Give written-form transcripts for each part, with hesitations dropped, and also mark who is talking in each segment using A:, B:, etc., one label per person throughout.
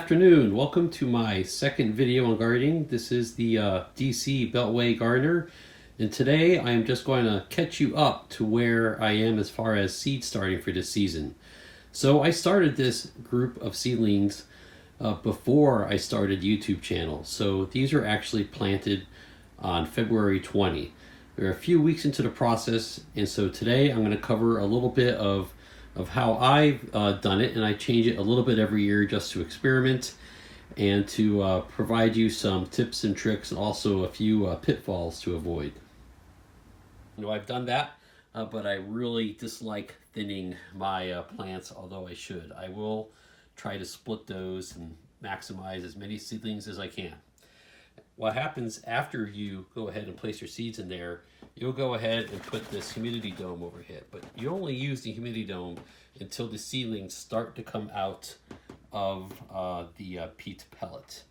A: afternoon. Welcome to my second video on gardening. This is the DC Beltway Gardener, and today I am just going to catch you up to where I am as far as seed starting for this season. So I started this group of seedlings before I started YouTube channel. So these are actually planted on February 20. They're a few weeks into the process, and so today I'm going to cover a little bit of how I've done it, and I change it a little bit every year just to experiment and to provide you some tips and tricks and also a few pitfalls to avoid. I've done that, but I really dislike thinning my plants, although I should. I will try to split those and maximize as many seedlings as I can. What happens after you go ahead and place your seeds in there, you'll go ahead and put this humidity dome over it, but you only use the humidity dome until the seedlings start to come out of the peat pellet.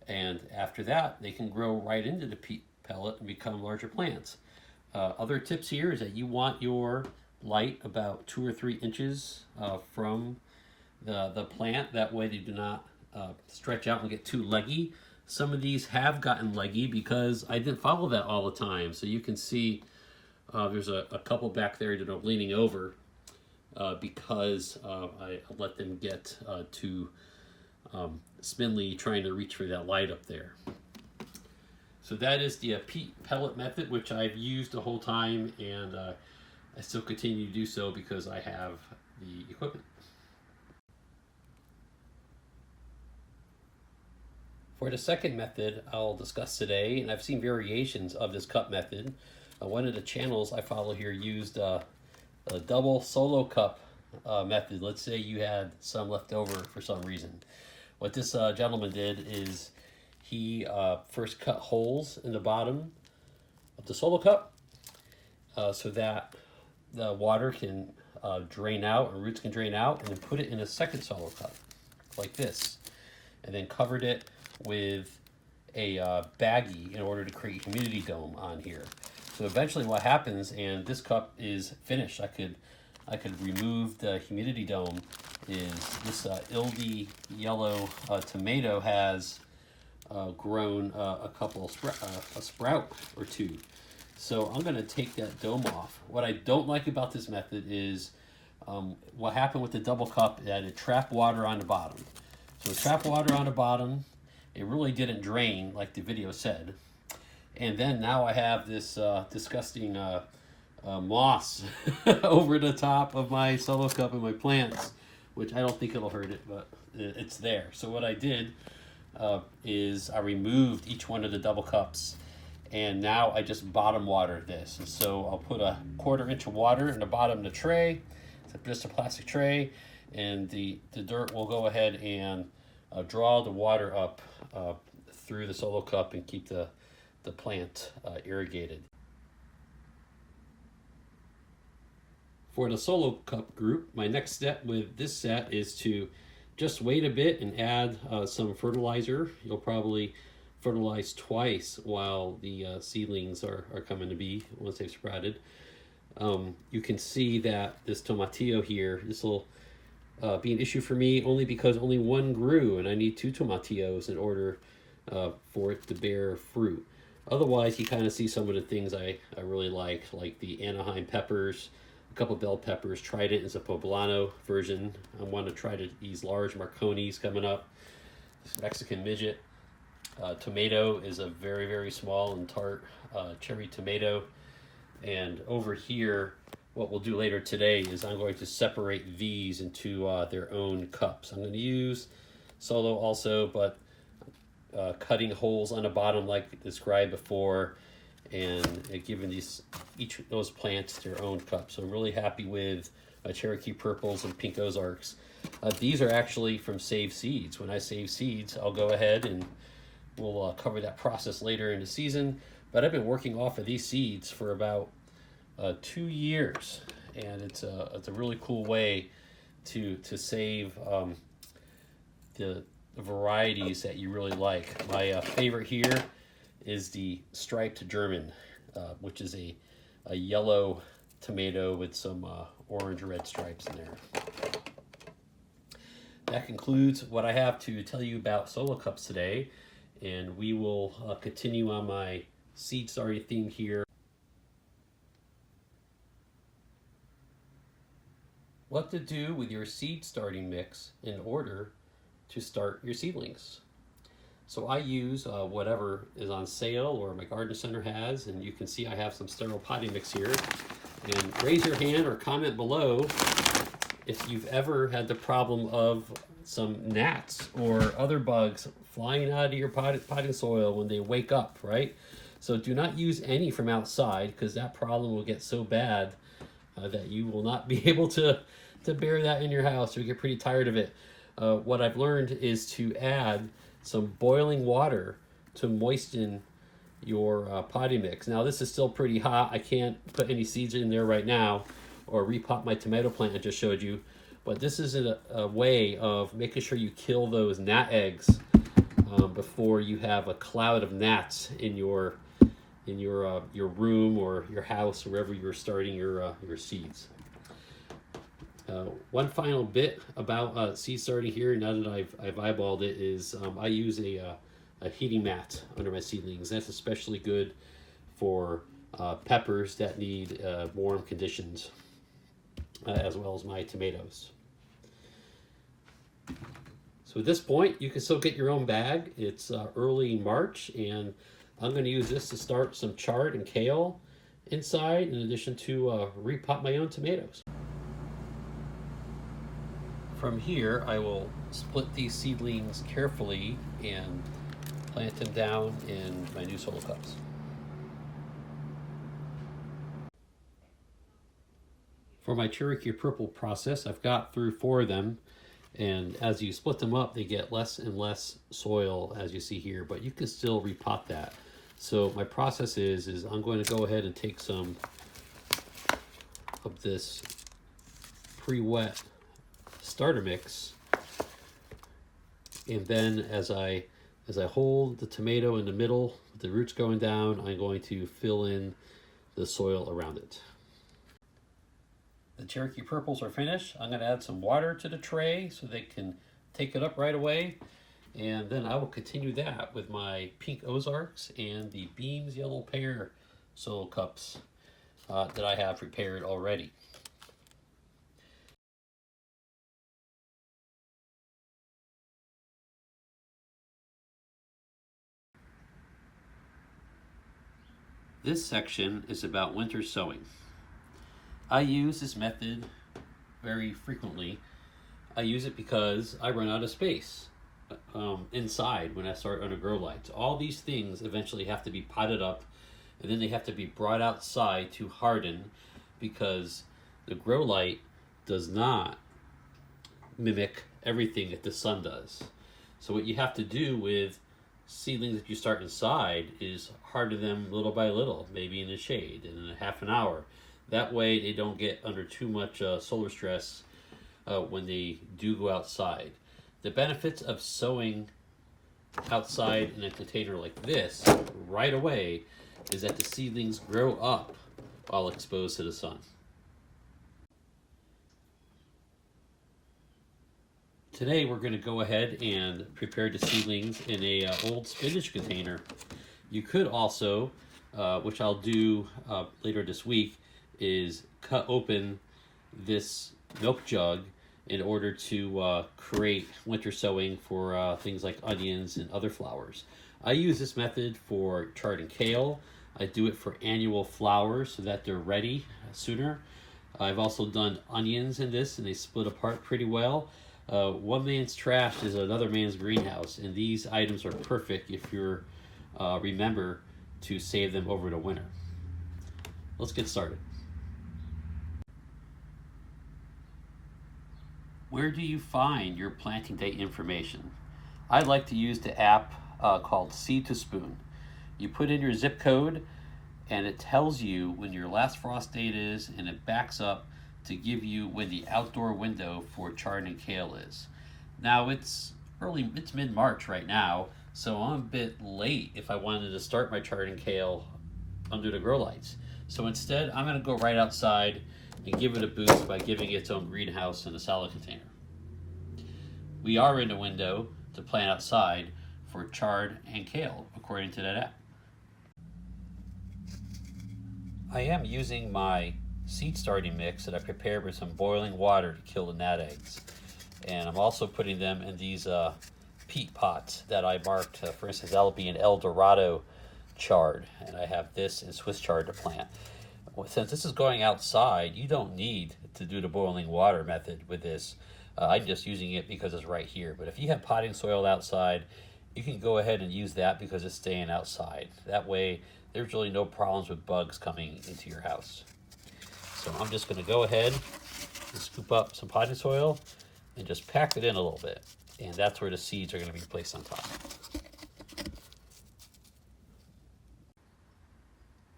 A: And after that, they can grow right into the peat pellet and become larger plants. Other tips here is that you want your light about 2 or 3 inches from the plant. That way they do not stretch out and get too leggy. Some of these have gotten leggy because I didn't follow that all the time. So you can see there's a couple back there that are leaning over because I let them get too spindly trying to reach for that light up there. So that is the peat pellet method, which I've used the whole time, and I still continue to do so because I have the equipment. For the second method I'll discuss today, and I've seen variations of this cup method. One of the channels I follow here used a double solo cup method. Let's say you had some left over for some reason. What this gentleman did is he first cut holes in the bottom of the solo cup so that the water can drain out, or roots can drain out, and then put it in a second solo cup like this, and then covered it with a baggie in order to create a humidity dome on here. So eventually what happens, and this cup is finished, I could remove the humidity dome, is this ildy yellow tomato has grown a sprout or two. So I'm going to take that dome off. What I don't like about this method is what happened with the double cup, that it trapped water on the bottom. So it trapped water on the bottom. It really didn't drain like the video said. And then now I have this disgusting moss over the top of my solo cup and my plants, which I don't think it'll hurt it, but it's there. So what I did is I removed each one of the double cups, and now I just bottom water this. And so I'll put a 1/4 inch of water in the bottom of the tray. It's just a plastic tray, and the dirt will go ahead and draw the water up through the solo cup and keep the plant irrigated. For the solo cup group, my next step with this set is to just wait a bit and add some fertilizer. You'll probably fertilize twice while the seedlings are coming to be once they've sprouted. You can see that this tomatillo here, this will be an issue for me only because only one grew, and I need 2 tomatillos in order for it to bear fruit. Otherwise, you kind of see some of the things I really like the Anaheim peppers, a couple bell peppers. Trident is a poblano version. I want to try these large Marconis coming up. This Mexican midget. Tomato is a very, very small and tart cherry tomato. And over here, what we'll do later today is I'm going to separate these into their own cups. I'm going to use solo also, but cutting holes on the bottom like described before, and giving each of those plants their own cup. So I'm really happy with Cherokee Purples and Pink Ozarks. These are actually from Save Seeds. When I save seeds, I'll go ahead and we'll cover that process later in the season. But I've been working off of these seeds for about 2 years, and it's a really cool way to save the varieties that you really like. My favorite here is the striped German, which is a yellow tomato with some orange red stripes in there. that concludes what I have to tell you about solo cups today, and we will continue on my seed starting theme here. What to do with your seed starting mix in order to start your seedlings. So I use whatever is on sale or my garden center has, and you can see I have some sterile potting mix here. And raise your hand or comment below if you've ever had the problem of some gnats or other bugs flying out of your potting soil when they wake up, right? So do not use any from outside, because that problem will get so bad that you will not be able to bear that in your house. You'll get pretty tired of it. What I've learned is to add some boiling water to moisten your potting mix. Now this is still pretty hot. I can't put any seeds in there right now or repot my tomato plant I just showed you, but this is a way of making sure you kill those gnat eggs before you have a cloud of gnats in your room or your house, wherever you're starting your seeds. One final bit about seed starting here, now that I've eyeballed it, is I use a heating mat under my seedlings. That's especially good for peppers that need warm conditions, as well as my tomatoes. So at this point, you can still get your own bag. It's early March, and I'm going to use this to start some chard and kale inside, in addition to repot my own tomatoes. From here, I will split these seedlings carefully and plant them down in my new solo cups. For my Cherokee Purple process, I've got through 4 of them, and as you split them up, they get less and less soil, as you see here, but you can still repot that. So my process is I'm going to go ahead and take some of this pre-wet starter mix, and then as I hold the tomato in the middle with the roots going down, I'm going to fill in the soil around it. The Cherokee Purples are finished. I'm going to add some water to the tray so they can take it up right away, and then I will continue that with my Pink Ozarks and the Beams Yellow Pear solo cups that I have prepared already. This section is about winter sowing. I use this method very frequently. I use it because I run out of space inside when I start under grow lights. All these things eventually have to be potted up, and then they have to be brought outside to harden, because the grow light does not mimic everything that the sun does. So what you have to do with seedlings that you start inside is harden them little by little, maybe in the shade, in a half an hour. That way they don't get under too much solar stress when they do go outside. The benefits of sowing outside in a container like this right away is that the seedlings grow up while exposed to the sun. Today we're going to go ahead and prepare the seedlings in a old spinach container. You could also, which I'll do later this week, is cut open this milk jug in order to create winter sowing for things like onions and other flowers. I use this method for chard and kale. I do it for annual flowers so that they're ready sooner. I've also done onions in this, and they split apart pretty well. One man's trash is another man's greenhouse, and these items are perfect if you're remember to save them over the winter. Let's get started. Where do you find your planting date information? I like to use the app called Seed to Spoon. You put in your zip code, and it tells you when your last frost date is, and it backs up to give you when the outdoor window for chard and kale is. Now it's mid-March right now, so I'm a bit late if I wanted to start my chard and kale under the grow lights. So instead, I'm going to go right outside and give it a boost by giving it its own greenhouse in a salad container. we are in the window to plant outside for chard and kale, according to that app. I am using my seed starting mix that I prepared with some boiling water to kill the gnat eggs. And I'm also putting them in these peat pots that I marked. For instance, that'll be an El Dorado chard, and I have this in Swiss chard to plant. Since this is going outside, you don't need to do the boiling water method with this. I'm just using it because it's right here. But if you have potting soil outside, you can go ahead and use that because it's staying outside. That way, there's really no problems with bugs coming into your house. So I'm just going to go ahead and scoop up some potting soil and just pack it in a little bit. And that's where the seeds are going to be placed on top.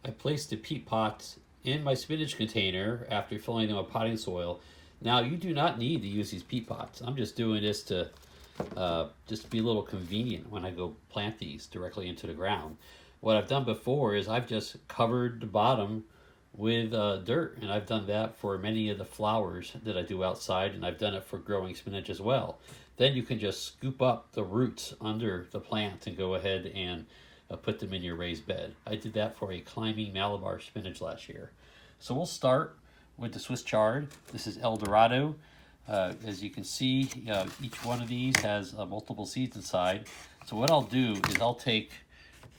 A: I placed the peat pots in my spinach container after filling them with potting soil. Now you do not need to use these peat pots. I'm just doing this to just be a little convenient when I go plant these directly into the ground. What I've done before is I've just covered the bottom with dirt, and I've done that for many of the flowers that I do outside, and I've done it for growing spinach as well. Then you can just scoop up the roots under the plant and go ahead and put them in your raised bed. I did that for a climbing Malabar spinach last year. So we'll start with the Swiss chard. This is El Dorado. As you can see, each one of these has multiple seeds inside. So what I'll do is I'll take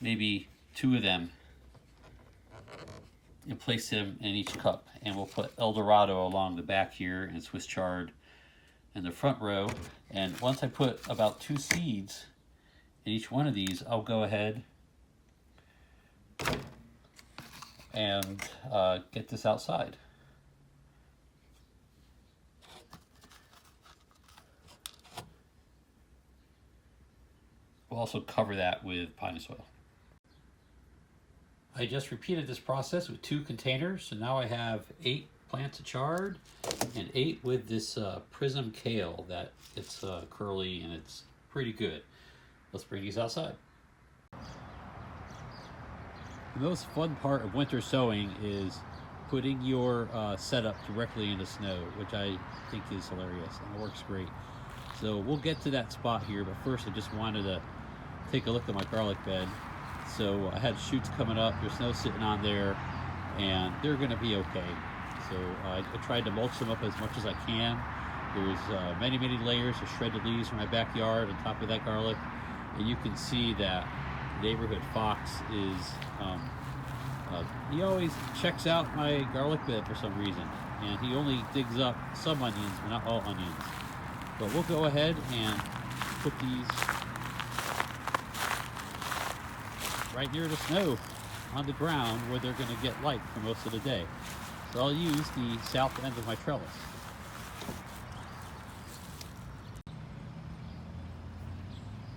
A: maybe 2 of them and place them in each cup. And we'll put El Dorado along the back here and Swiss chard in the front row. And once I put about 2 seeds in each one of these, I'll go ahead and get this outside. We'll also cover that with potting soil. I just repeated this process with 2 containers, so now I have 8 plants of chard and 8 with this prism kale that it's curly and it's pretty good. Let's bring these outside. The most fun part of winter sowing is putting your setup directly in the snow, which I think is hilarious and it works great. So we'll get to that spot here, but first I just wanted to take a look at my garlic bed. So I had shoots coming up, there's snow sitting on there, and they're gonna be okay. So I tried to mulch them up as much as I can. There's many layers of shredded leaves from my backyard on top of that garlic, and you can see that neighborhood fox is, he always checks out my garlic bed for some reason, and he only digs up some onions, but not all onions. But we'll go ahead and put these right near the snow on the ground where they're going to get light for most of the day. So I'll use the south end of my trellis.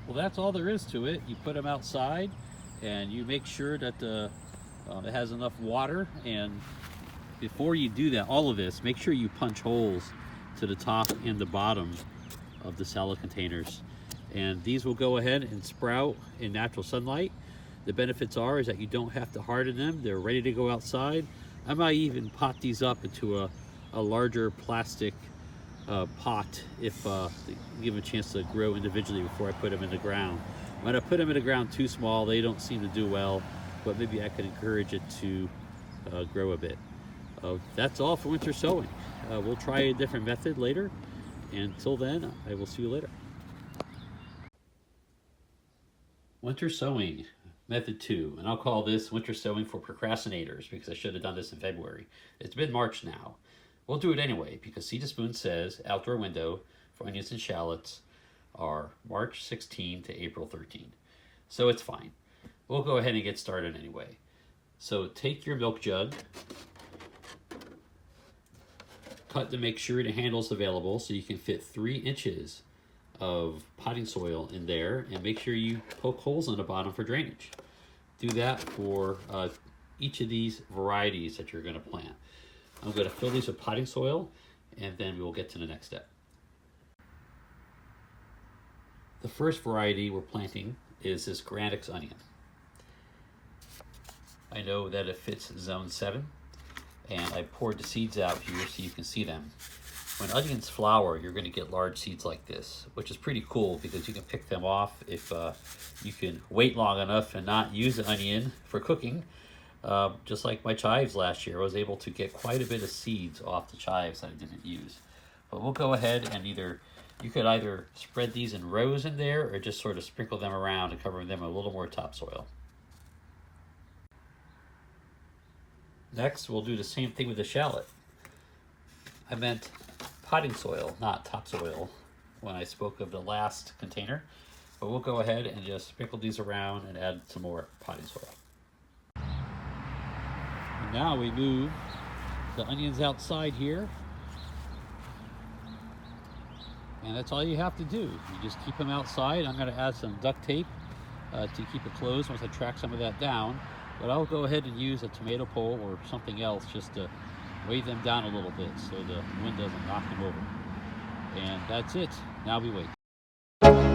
A: Well, that's all there is to it. You put them outside and you make sure that it has enough water, and before you do that, all of this, make sure you punch holes to the top and the bottom of the salad containers, and these will go ahead and sprout in natural sunlight. The benefits is that you don't have to harden them. They're ready to go outside. I might even pot these up into a larger plastic pot if give them a chance to grow individually before I put them in the ground. When I put them in the ground too small, they don't seem to do well, but maybe I could encourage it to grow a bit. That's all for winter sowing. We'll try a different method later. Until then, I will see you later. Winter sowing, method 2, and I'll call this winter sowing for procrastinators because I should have done this in February. It's mid-March now. We'll do it anyway because Seed to Spoon says outdoor window for onions and shallots are March 16 to April 13. So it's fine. We'll go ahead and get started anyway. So take your milk jug, cut to make sure the handle's available so you can fit 3 inches of potting soil in there, and make sure you poke holes on the bottom for drainage. Do that for each of these varieties that you're going to plant. I'm going to fill these with potting soil, and then we'll get to the next step. The first variety we're planting is this Granix onion. I know that it fits zone 7, and I poured the seeds out here so you can see them. When onions flower, you're going to get large seeds like this, which is pretty cool because you can pick them off if you can wait long enough and not use the onion for cooking. Just like my chives last year, I was able to get quite a bit of seeds off the chives that I didn't use. But we'll go ahead and you could either spread these in rows in there or just sort of sprinkle them around and cover them with a little more topsoil. Next, we'll do the same thing with the shallot. I meant potting soil, not topsoil, when I spoke of the last container. But we'll go ahead and just sprinkle these around and add some more potting soil. And now we move the onions outside here. And that's all you have to do. You just keep them outside. I'm going to add some duct tape to keep it closed once I track some of that down. But I'll go ahead and use a tomato pole or something else just to weigh them down a little bit so the wind doesn't knock them over. And that's it. Now we wait.